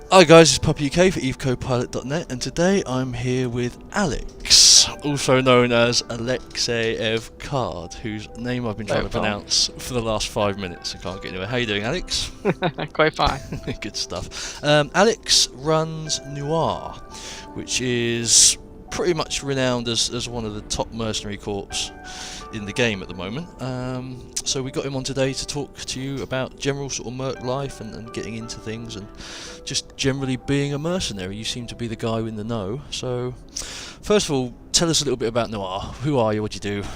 Hi guys, it's Puppy UK for EvECoPilot.net, and today I'm here with Alex, also known as Alekseyev Karrde, whose name I've been trying to pronounce for the last 5 minutes. I can't get anywhere. How you doing, Alex? Quite fine. Good stuff. Alex runs Noir, which is pretty much renowned as one of the top mercenary corps in the game at the moment. So we got him on today to talk to you about general sort of merc life and getting into things and just generally being a mercenary. You seem to be the guy in the know. So first of all, tell us a little bit about Noir. Who are you? What do you do?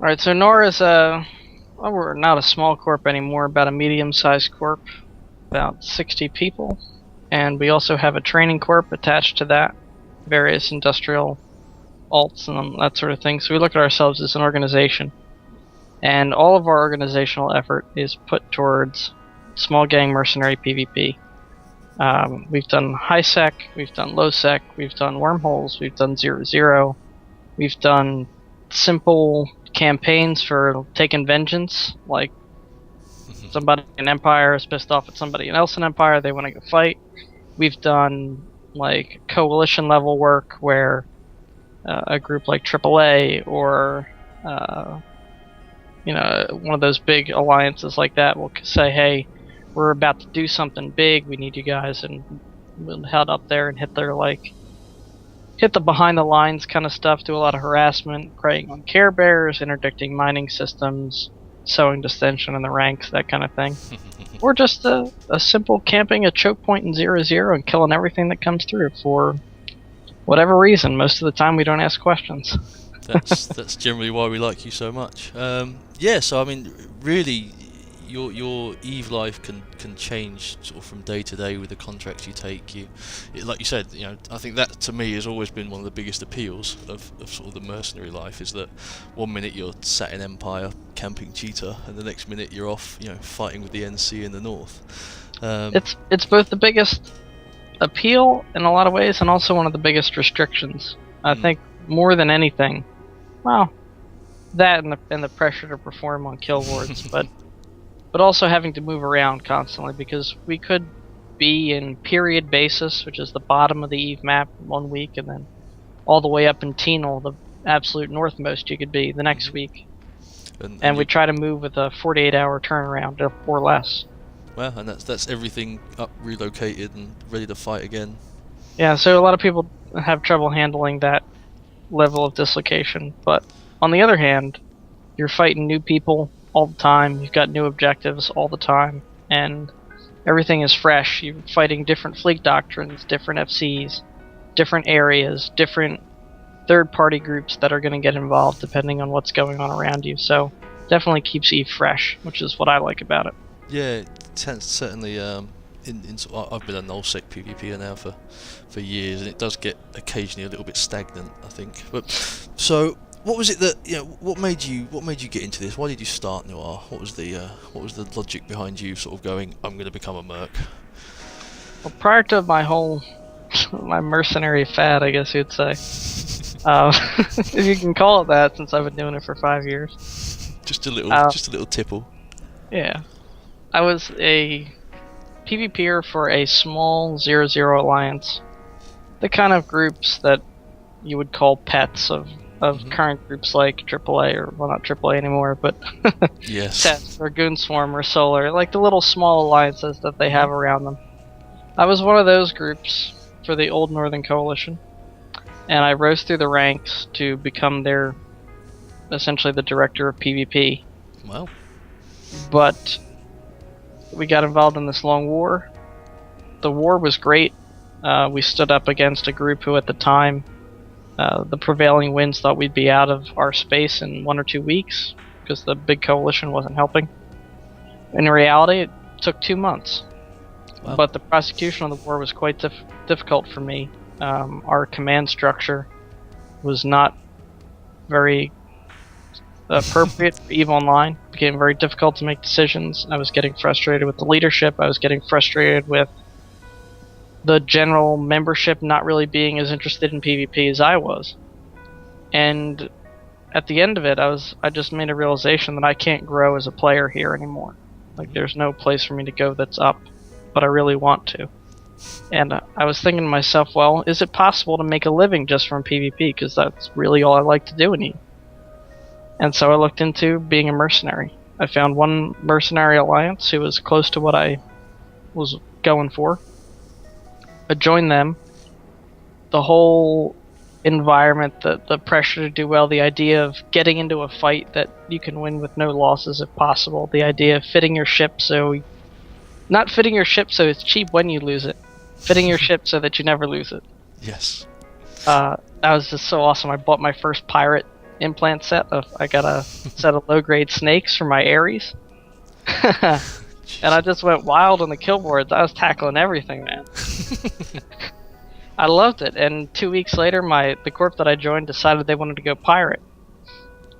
Alright, so Noir is we're not a small corp anymore, about a medium-sized corp, about 60 people. And we also have a training corp attached to that, various industrial alts and that sort of thing. So we look at ourselves as an organization. And all of our organizational effort is put towards small gang mercenary PvP. We've done high sec, we've done low sec, we've done wormholes, we've done 0-0, we've done simple campaigns for taking vengeance, like somebody in Empire is pissed off at somebody else in Empire, they want to go fight. We've done like coalition level work where a group like AAA or one of those big alliances like that will say, hey, we're about to do something big, we need you guys, and we'll head up there and hit the behind the lines kind of stuff, do a lot of harassment, preying on Care Bears, interdicting mining systems, sowing dissension in the ranks, that kind of thing. Or just a simple camping a choke point in 0-0 and killing everything that comes through for whatever reason. Most of the time we don't ask questions. That's generally why we like you so much. So I mean, really, your EVE life can change sort of from day to day with the contracts you take. Like you said, I think that to me has always been one of the biggest appeals of sort of the mercenary life, is that one minute you're sat in Empire camping cheetah, and the next minute you're off, fighting with the NC in the north. It's both the biggest appeal in a lot of ways, and also one of the biggest restrictions. I think more than anything. Well, that and the pressure to perform on kill wards, but also having to move around constantly, because we could be in period basis, which is the bottom of the EVE map 1 week, and then all the way up in Tenal, the absolute northmost you could be, the next week. And we try to move with a 48-hour turnaround or less. Well, and that's everything up, relocated, and ready to fight again. Yeah, so a lot of people have trouble handling that level of dislocation, but on the other hand, you're fighting new people all the time, you've got new objectives all the time, and everything is fresh. You're fighting different fleet doctrines, different FCs, different areas, different third-party groups that are going to get involved depending on what's going on around you, so definitely keeps EVE fresh, which is what I like about it. Yeah, certainly. I've been a nullsec PvPer now for years, and it does get occasionally a little bit stagnant, I think. But so, what was it that what made you get into this? Why did you start Noir? What was the logic behind you sort of going, I'm going to become a merc? Well, prior to my mercenary fad, I guess you'd say, if you can call it that, since I've been doing it for 5 years. Just a little tipple. Yeah, I was a PvPer for a small 0-0 alliance, the kind of groups that you would call pets of current groups like AAA, or well, not AAA anymore, but yes, Test or Goonswarm or Solar, like the little small alliances that they have around them. I was one of those groups for the old Northern Coalition, and I rose through the ranks to become essentially the director of PvP. Wow. But we got involved in this long war. The war was great. We stood up against a group who at the time, the prevailing winds thought we'd be out of our space in 1 or 2 weeks because the big coalition wasn't helping. In reality, it took 2 months. Wow. But the prosecution of the war was quite difficult for me. Our command structure was not very appropriate for EVE Online. It became very difficult to make decisions. I was getting frustrated with the leadership. I was getting frustrated with the general membership not really being as interested in PvP as I was. And at the end of it, I just made a realization that I can't grow as a player here anymore. Like, there's no place for me to go that's up, but I really want to. And I was thinking to myself, well, is it possible to make a living just from PvP? Because that's really all I like to do in EvE. And so I looked into being a mercenary. I found one mercenary alliance who was close to what I was going for. I joined them. The whole environment, the pressure to do well, the idea of getting into a fight that you can win with no losses if possible, the idea of fitting your ship so... Not fitting your ship so it's cheap when you lose it. Fitting your ship so that you never lose it. Yes. That was just so awesome. I bought my first pirate implant set. I got a set of low-grade snakes for my Ares. And I just went wild on the kill boards. I was tackling everything, man. I loved it. And 2 weeks later, the corp that I joined decided they wanted to go pirate.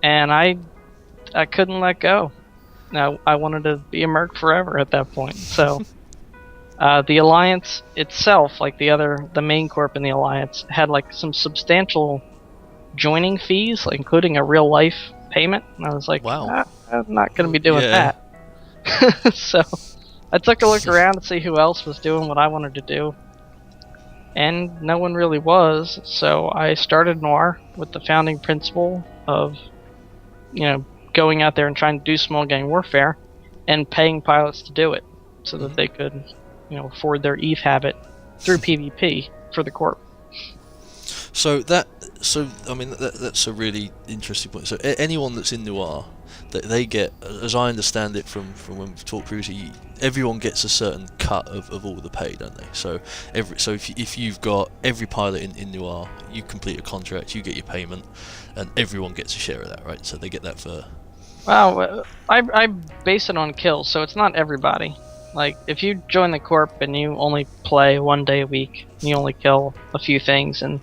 And I couldn't let go. Now, I wanted to be a merc forever at that point. So... the Alliance itself, like the main corp in the Alliance, had like some substantial joining fees, like including a real life payment. And I was like, wow. I'm not going to be doing that. So I took a look around to see who else was doing what I wanted to do. And no one really was. So I started Noir with the founding principle of, going out there and trying to do small gang warfare and paying pilots to do it so that they could... afford their EvE habit through PvP for the corp. That's a really interesting point. So anyone that's in Noir, they get, as I understand it from when we've talked previously, everyone gets a certain cut of all the pay, don't they? So if you've got every pilot in Noir, you complete a contract, you get your payment, and everyone gets a share of that, right? So they get that for... Well, I base it on kills, so it's not everybody. Like, if you join the corp and you only play 1 day a week, you only kill a few things, and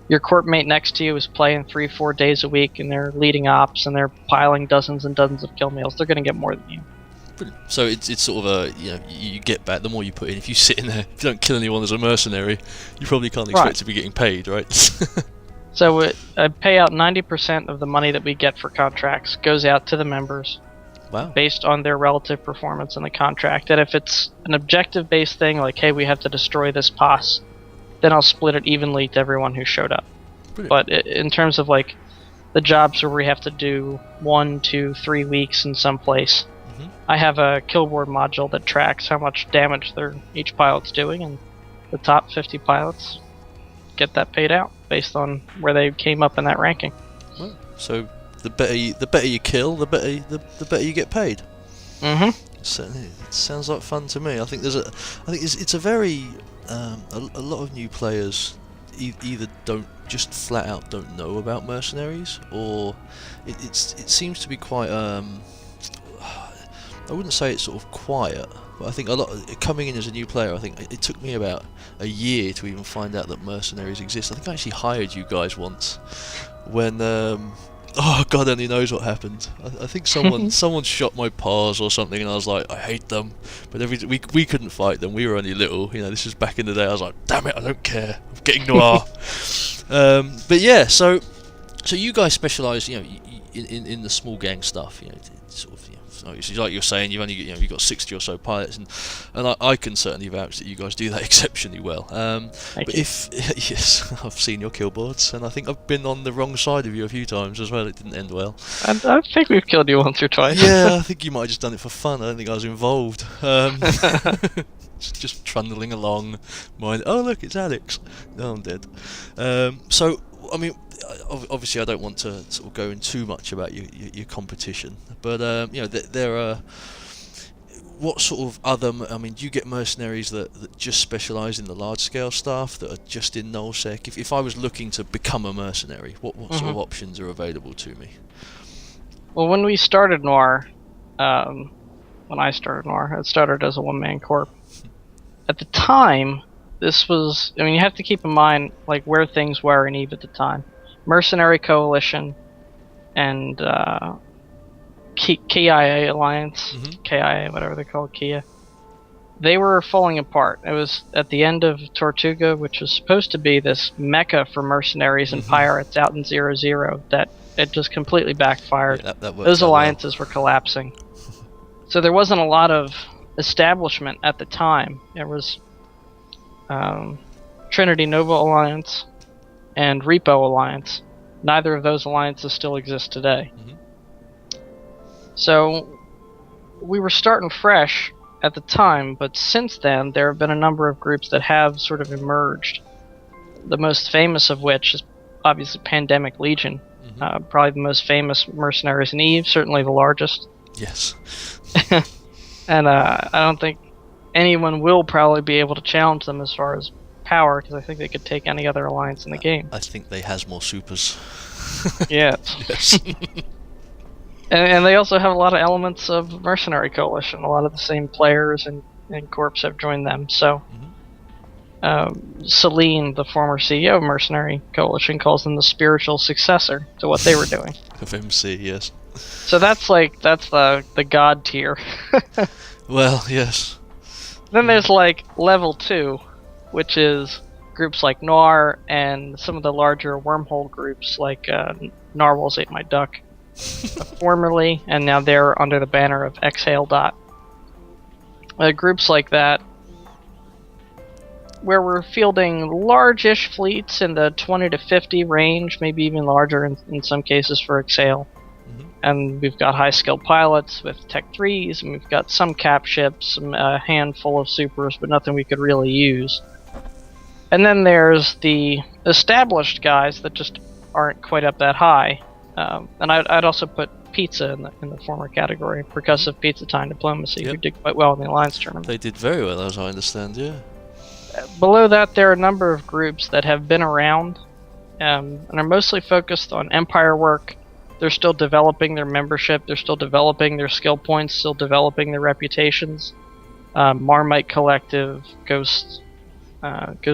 your corp mate next to you is playing 3-4 days a week, and they're leading ops, and they're piling dozens and dozens of kill meals, they're going to get more than you. Brilliant. So it's sort of you get back the more you put in. If you sit in there, if you don't kill anyone as a mercenary, you probably can't expect to be getting paid, right? So I pay out 90% of the money that we get for contracts goes out to the members. Wow. Based on their relative performance in the contract. And if it's an objective-based thing, like, hey, we have to destroy this POS, then I'll split it evenly to everyone who showed up. Brilliant. But in terms of, like, the jobs where we have to do 1, 2, 3 weeks in some place, I have a kill board module that tracks how much damage each pilot's doing, and the top 50 pilots get that paid out based on where they came up in that ranking. Well, so... The better you kill, the better you get paid. So it sounds like fun to me. I think it's a very a lot of new players either just flat out don't know about mercenaries, or it seems to be quite I wouldn't say it's sort of quiet, but I think coming in as a new player, I think it took me about a year to even find out that mercenaries exist. I think I actually hired you guys once when oh God only knows what happened. I think someone shot my paws or something, and I was like, I hate them. But we couldn't fight them. We were only little. This is back in the day. I was like, damn it, I don't care. I'm getting Noir. But yeah, so you guys specialise, in the small gang stuff. Sort of. Like you're saying, you've got 60 or so pilots, and I can certainly vouch that you guys do that exceptionally well. But yes, I've seen your kill boards, and I think I've been on the wrong side of you a few times as well. It didn't end well. I think we've killed you once or twice. Yeah, I think you might have just done it for fun. I don't think I was involved. Just trundling along. Oh look, it's Alex. No, I'm dead. So I mean, obviously I don't want to sort of go in too much about your competition, but there are, what sort of other, do you get mercenaries that just specialise in the large scale stuff, that are just in nullsec? If I was looking to become a mercenary, what sort of options are available to me? Well, when we started Noir, when I started Noir, it started as a one-man corp. At the time, this was, you have to keep in mind like where things were in EvE at the time. Mercenary Coalition and KIA Alliance, KIA, whatever they're called, Kia. They were falling apart. It was at the end of Tortuga, which was supposed to be this mecca for mercenaries and pirates out in 0-0, that it just completely backfired. Yeah, those alliances were collapsing. So there wasn't a lot of establishment at the time. There was Trinity Nova Alliance, and Repo Alliance. Neither of those alliances still exist today. So we were starting fresh at the time, but since then there have been a number of groups that have sort of emerged. The most famous of which is obviously Pandemic Legion. Probably the most famous mercenaries in EvE, certainly the largest. Yes. And I don't think anyone will probably be able to challenge them as far as power, because I think they could take any other alliance in the game. I think they has more supers. Yeah. Yes. And they also have a lot of elements of Mercenary Coalition. A lot of the same players and corps have joined them. So, Celine, the former CEO of Mercenary Coalition, calls them the spiritual successor to what they were doing. Of MC, yes. So that's the god tier. Well, yes. Then there's like level 2, which is groups like Noir and some of the larger wormhole groups like Narwhals Ate My Duck, formerly, and now they're under the banner of Exhale Dot. Groups like that, where we're fielding large-ish fleets in the 20 to 50 range, maybe even larger in some cases for Exhale. And we've got high-skilled pilots with Tech 3s, and we've got some cap ships, a handful of supers, but nothing we could really use. And then there's the established guys that just aren't quite up that high. And I'd also put Pizza in the former category, Percussive Pizza Time Diplomacy, who did quite well in the Alliance tournament. They did very well, as I understand, yeah. Below that, there are a number of groups that have been around and are mostly focused on Empire work. They're still developing their membership, they're still developing their skill points, still developing their reputations. Marmite Collective, Ghost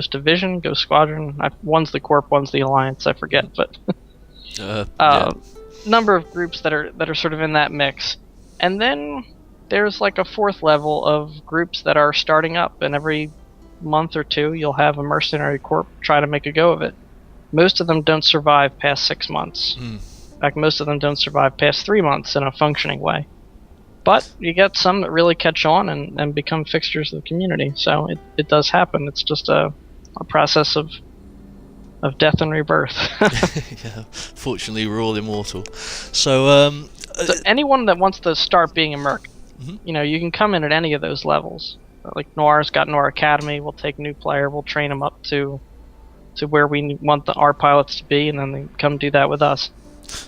Division, Ghost Squadron. One's the Corp, one's the Alliance, I forget, but number of groups that are sort of in that mix. And then there's like a fourth level of groups that are starting up, and every month or two you'll have a mercenary corp try to make a go of it. Most of them don't survive past 6 months. In fact, most of them don't survive past 3 months in a functioning way. But you get some that really catch on and become fixtures of the community. So it does happen. It's just a process of death and rebirth. Yeah, fortunately we're all immortal. So anyone that wants to start being a merc, you can come in at any of those levels. Like Noir's got Noir Academy. We'll take a new player. We'll train them up to where we want our pilots to be, and then they come do that with us.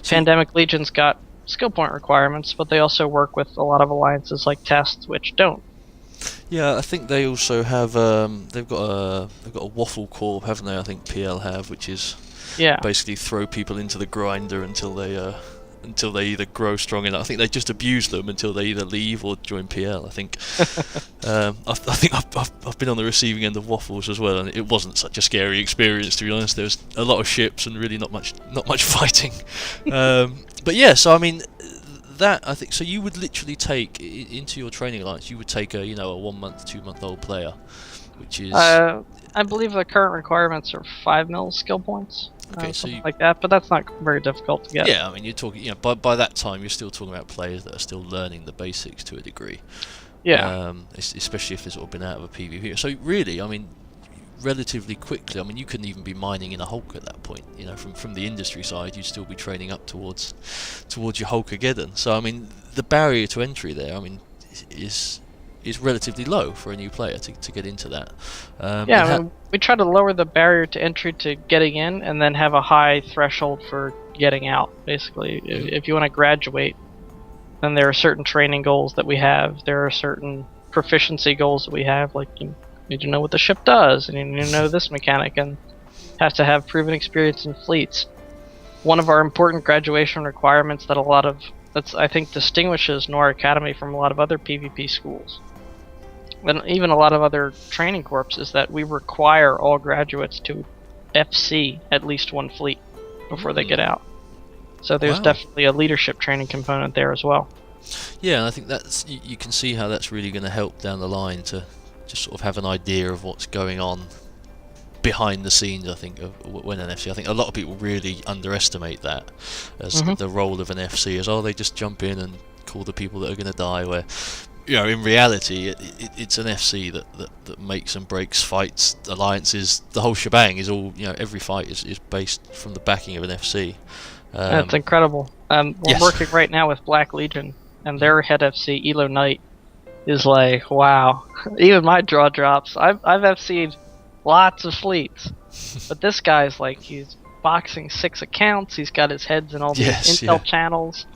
Pandemic Legion's got skill point requirements, but they also work with a lot of alliances like Tests, which don't. Yeah, I think they also have they've got a waffle corp, haven't they? I think PL have, which is basically throw people into the grinder until they either grow strong enough. I think they just abuse them until they either leave or join PL. I think I think I've been on the receiving end of waffles as well, and it wasn't such a scary experience, to be honest. There was a lot of ships and really not much fighting. But yeah, so I mean, that I think so. You would literally take into your training alliance. You would take a 1 month, 2 month old player, which is I believe the current requirements are 5 mil skill points. Okay, so like that, but that's not very difficult to get. Yeah, I mean, you're talking, by that time you're still talking about players that are still learning the basics to a degree. Yeah. Especially if they've sort of been out of a PvP. So really, I mean, relatively quickly, I mean, you couldn't even be mining in a Hulk at that point. From the industry side, you'd still be training up towards your Hulkageddon. So I mean, the barrier to entry there, I mean, is relatively low for a new player to get into that. We try to lower the barrier to entry to getting in, and then have a high threshold for getting out. Basically, if you want to graduate, then there are certain training goals that we have. There are certain proficiency goals that we have, like you need to know what the ship does, and you need to know this mechanic, and have to have proven experience in fleets. One of our important graduation requirements that I think distinguishes Noir Academy from a lot of other PvP schools, and even a lot of other training corps, is that we require all graduates to FC at least one fleet before they get out. So there's definitely a leadership training component there as well. Yeah, and I think that's you can see how that's really going to help down the line to just sort of have an idea of what's going on behind the scenes. I think when an FC, I think a lot of people really underestimate that as the role of an FC, as they just jump in and call the people that are going to die, where in reality, it's an FC that makes and breaks fights, alliances, the whole shebang is all, every fight is based from the backing of an FC. That's incredible. We're working right now with Black Legion, and their head FC, Elo Knight, is like, wow. Even my draw drops. I've FC'd lots of fleets, but this guy's like, he's boxing 6 accounts, he's got his heads in all these intel channels,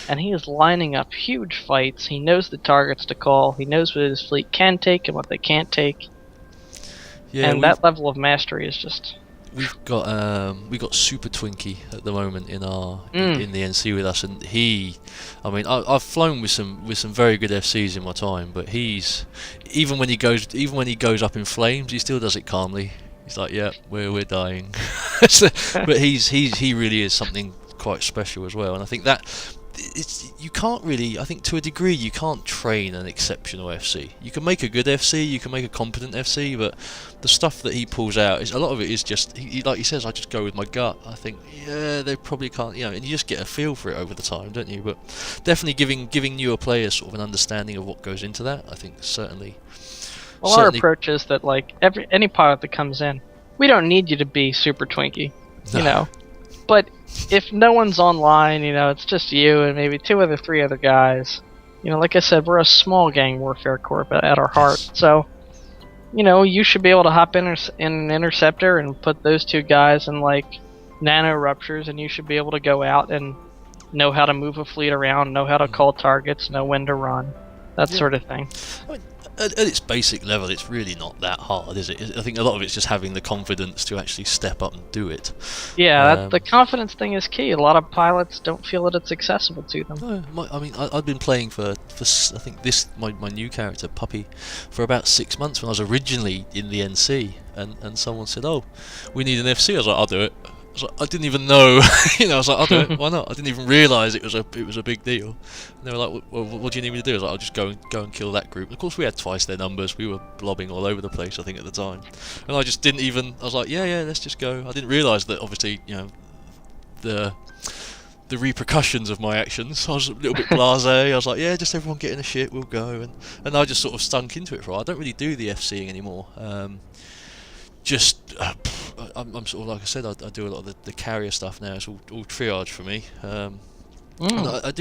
and he is lining up huge fights. He knows the targets to call, he knows what his fleet can take and what they can't take. And that level of mastery is just... We've got Super Twinkie at the moment in our in the NC with us, and I've flown with some very good FCs in my time, but he's even when he goes up in flames, he still does it calmly. He's like, yeah, we're dying. But he really is something quite special as well, and I think that you can't really, I think to a degree, you can't train an exceptional FC. You can make a good FC, you can make a competent FC, but the stuff that he pulls out, a lot of it is just, he like he says, I just go with my gut. I think, they probably can't, and you just get a feel for it over the time, don't you? But definitely giving newer players sort of an understanding of what goes into that, I think certainly. Well, our approach is that, like, any pilot that comes in, we don't need you to be Super Twinkie, but if no one's online, it's just you and maybe 2 or 3 other guys. Like I said, we're a small gang warfare corp at our heart. So, you should be able to hop in an interceptor and put those 2 guys in like nano ruptures, and you should be able to go out and know how to move a fleet around, know how to call targets, know when to run, that sort of thing. I mean, at its basic level, it's really not that hard, is it? I think a lot of it's just having the confidence to actually step up and do it. Yeah, the confidence thing is key. A lot of pilots don't feel that it's accessible to them. No, I've been playing for I think my new character, Puppy, for about 6 months when I was originally in the NC, and someone said, "Oh, we need an FC." I was like, "I'll do it." I didn't even know, I was like, I'll do it, why not? I didn't even realise it was a big deal. And they were like, well, what do you need me to do? I was like, I'll just go and kill that group. And of course we had twice their numbers, we were blobbing all over the place, I think, at the time. And I just didn't even, I was like, yeah, let's just go. I didn't realise that, obviously, the repercussions of my actions. I was a little bit blasé. I was like, yeah, just everyone get in a shit, we'll go. And I just sort of stunk into it for a while. I don't really do the FCing anymore. I'm sort of, like I said, I do a lot of the carrier stuff now. It's all triage for me. And I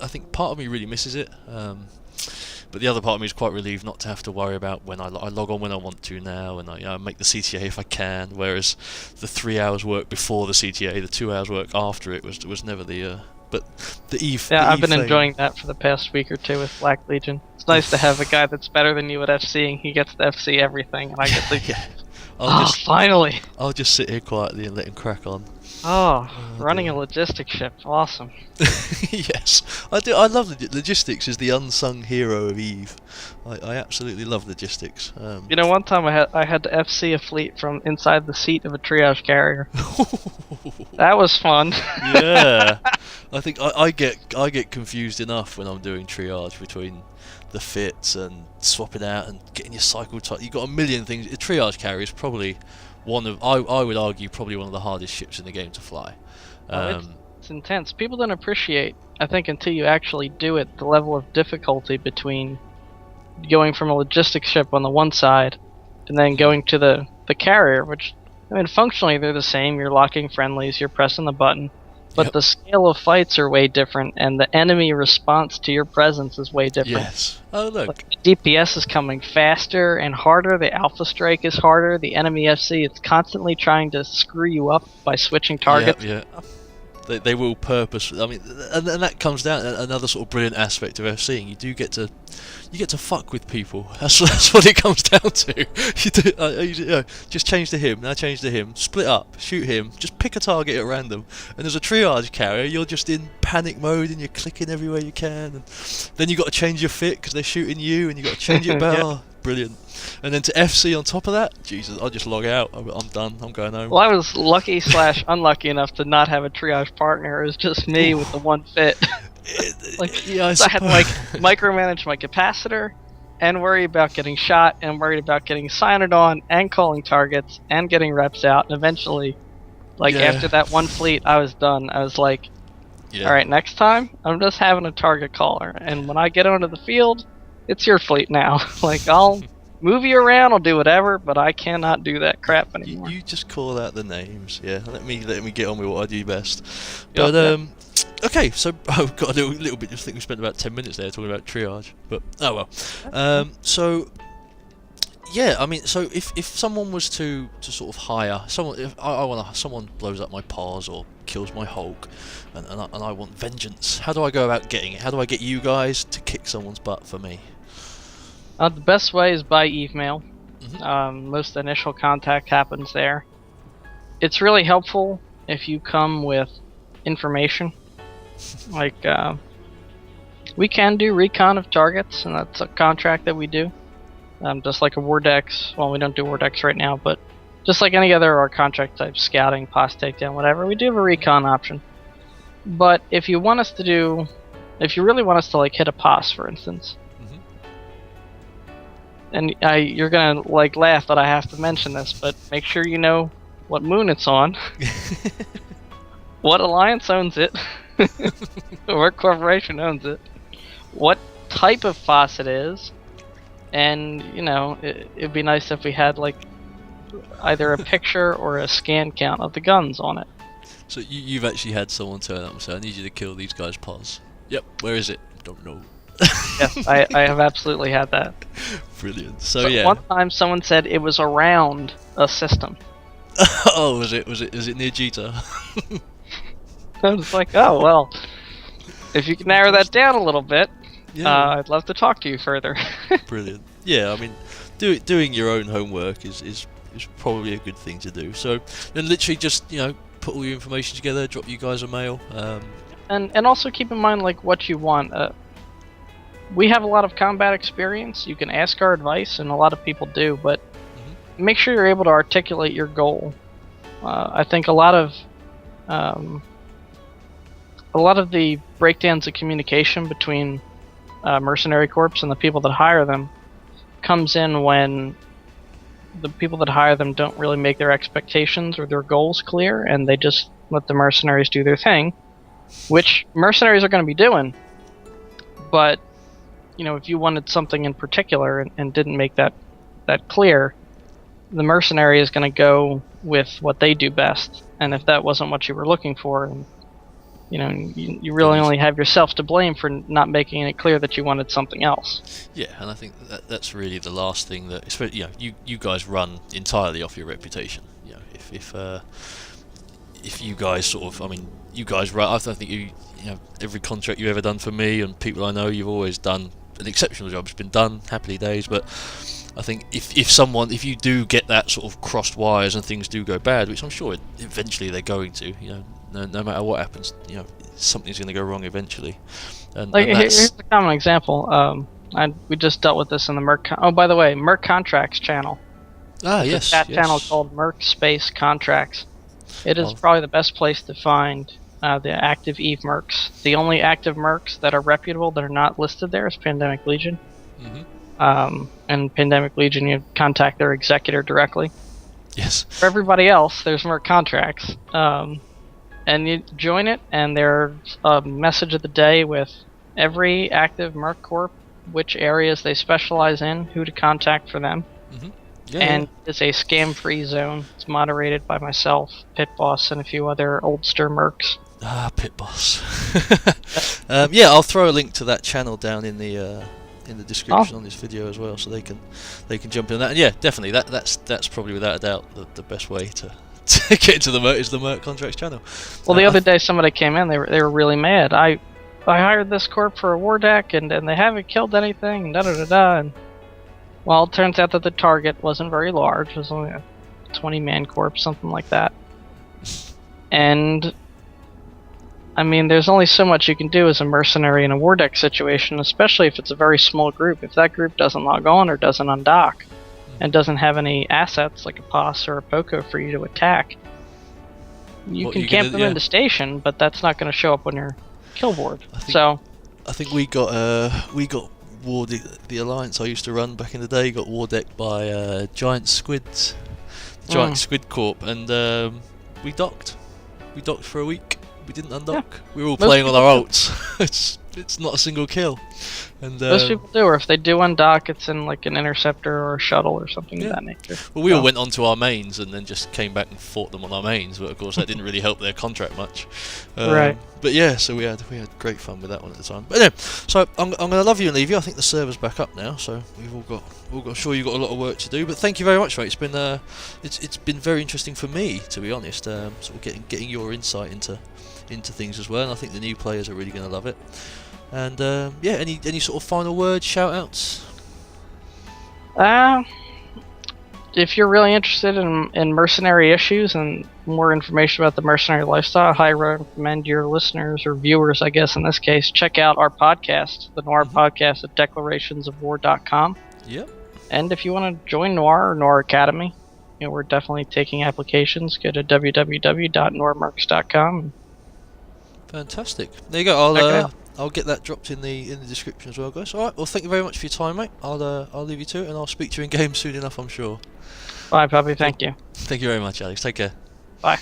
think part of me really misses it, but the other part of me is quite relieved not to have to worry about when I log on when I want to now, and I make the CTA if I can, whereas the 3 hours work before the CTA, the 2 hours work after it was never the but the EvE. Yeah, I've been enjoying that for the past week or 2 with Black Legion. It's nice to have a guy that's better than you at FCing. He gets to FC everything, and I get to finally! I'll just sit here quietly and let him crack on. Running a logistics ship, awesome. Yes, I do. I love logistics. Is the unsung hero of EvE. I absolutely love logistics. One time I had to FC a fleet from inside the seat of a triage carrier. That was fun. Yeah, I think I get confused enough when I'm doing triage between the fits and swapping out and getting your cycle tight. You've got a million things. A triage carrier is probably I would argue probably one of the hardest ships in the game to fly. It's intense. People don't appreciate, I think, until you actually do it, the level of difficulty between going from a logistics ship on the one side and then going to the carrier, which, functionally they're the same. You're locking friendlies, you're pressing the button, but the scale of fights are way different, and the enemy response to your presence is way different. Yes. Oh, look. Like, DPS is coming faster and harder, the Alpha Strike is harder, the enemy FC is constantly trying to screw you up by switching targets. Yeah. They will purpose. And that comes down to another sort of brilliant aspect of FCing. You get to fuck with people. That's what it comes down to. Just change to him. Now change to him. Split up. Shoot him. Just pick a target at random. And as a triage carrier, you're just in panic mode and you're clicking everywhere you can. And then you got to change your fit because they're shooting you, and you got to change it back. Oh, brilliant. And then to FC on top of that, Jesus, I'll just log out. I'm done. I'm going home. Well, I was lucky / unlucky enough to not have a triage partner. It was just me with the one fit. So I had to micromanage my capacitor, and worry about getting shot, and worried about getting signed on, and calling targets, and getting reps out. And eventually, after that one fleet, I was done. I was like, all right, next time, I'm just having a target caller. And when I get onto the field, it's your fleet now. Like, I'll move you around, I'll do whatever, but I cannot do that crap anymore. You just call out the names, yeah. Let me get on with what I do best. Yep, But okay, so I've got a little bit. I think we spent about 10 minutes there talking about triage, but oh well. So yeah, I mean, so if someone was to sort of hire someone, if someone blows up my pars or kills my Hulk, and I want vengeance, how do I go about getting it? How do I get you guys to kick someone's butt for me? The best way is by EvE mail. Mm-hmm. Most initial contact happens there. It's really helpful if you come with information. Like, we can do recon of targets, and that's a contract that we do. Just like a Wardex. Well, we don't do Wardex right now, but just like any other our contract type, scouting, POS takedown, whatever, we do have a recon option. But if you want us to do, if you really want us to like hit a POS, for instance, and you're gonna like laugh that I have to mention this, but make sure you know what moon it's on, what alliance owns it, what corporation owns it, what type of FOSS it is, and you know it'd be nice if we had like either a picture or a scan count of the guns on it. So you've actually had someone turn up and say, "I need you to kill these guys' POS." Yep. Where is it? Don't know. Yes, I have absolutely had that. Brilliant. So yeah. One time someone said it was around a system. Oh, is it near Jita? I was like, oh well, if you can narrow that down a little bit, Yeah. I'd love to talk to you further. Brilliant. Yeah, I mean, doing your own homework is probably a good thing to do. So then, literally, just put all your information together, drop you guys a mail. And also keep in mind like what you want. We have a lot of combat experience. You can ask our advice, and a lot of people do, but make sure you're able to articulate your goal. I think a lot of the breakdowns of communication between mercenary corps and the people that hire them comes in when the people that hire them don't really make their expectations or their goals clear, and they just let the mercenaries do their thing, which mercenaries are going to be doing. But if you wanted something in particular and didn't make that clear, the mercenary is going to go with what they do best. And if that wasn't what you were looking for, and you really only have yourself to blame for not making it clear that you wanted something else. Yeah, and I think that's really the last thing that, especially, you guys run entirely off your reputation. If you guys sort of, I mean, you guys run. I think every contract you've ever done for me and people I know, you've always done an exceptional job. It's been done, happy days. But I think if you do get that sort of crossed wires and things do go bad, which I'm sure eventually they're going to, no matter what happens, something's going to go wrong eventually. And here's a common example. We just dealt with this in the Merc. Oh, by the way, Merc Contracts channel. Yes. That channel called Merc Space Contracts. It is probably the best place to find the active EvE Mercs. The only active Mercs that are reputable that are not listed there is Pandemic Legion. And Pandemic Legion, you contact their executor directly. Yes. For everybody else, there's Merc Contracts. And you join it, and there's a message of the day with every active Merc Corp, which areas they specialize in, who to contact for them. It's a scam-free zone. It's moderated by myself, Pit Boss, and a few other oldster Mercs. Pit Boss. I'll throw a link to that channel down in the description on this video as well, so they can jump in that. And yeah, definitely that's probably without a doubt the best way to get into the Merc is the Merc Contracts channel. Well, the other day somebody came in. They were really mad. I hired this corp for a war deck, and they haven't killed anything. And well, it turns out that the target wasn't very large. It was only a 20-man corp, something like that. And I mean, there's only so much you can do as a mercenary in a war deck situation, especially if it's a very small group. If that group doesn't log on or doesn't undock, and doesn't have any assets like a POS or a POCO for you to attack, you can camp them in the station, but that's not going to show up on your kill board. I think we got war the alliance I used to run back in the day got war decked by giant squid corp, and we docked for a week. We didn't undock. We were all playing on our ults. It's not a single kill. And Most people do, or if they do undock, it's in like an interceptor or a shuttle or something of that nature. Well, we all went onto our mains and then just came back and fought them on our mains, but of course that didn't really help their contract much. Right. But yeah, so we had great fun with that one at the time. But anyway, so I'm going to love you and leave you. I think the server's back up now, so we've all got. I'm sure you've got a lot of work to do. But thank you very much, mate. It's been very interesting for me, to be honest. Sort of getting your insight into things as well, and I think the new players are really going to love it. And yeah, any sort of final words, shout outs? If you're really interested in mercenary issues and more information about the mercenary lifestyle, I highly recommend your listeners, or viewers, I guess in this case, check out our podcast, the Noir podcast at declarationsofwar.com. Yep. And if you want to join Noir or Noir Academy, we're definitely taking applications. Go to www.noirmercs.com. Fantastic. There you go. I'll get that dropped in the description as well, guys. All right. Well, thank you very much for your time, mate. I'll leave you to it, and I'll speak to you in game soon enough, I'm sure. Bye, puppy. Thank you. Thank you very much, Alex. Take care. Bye.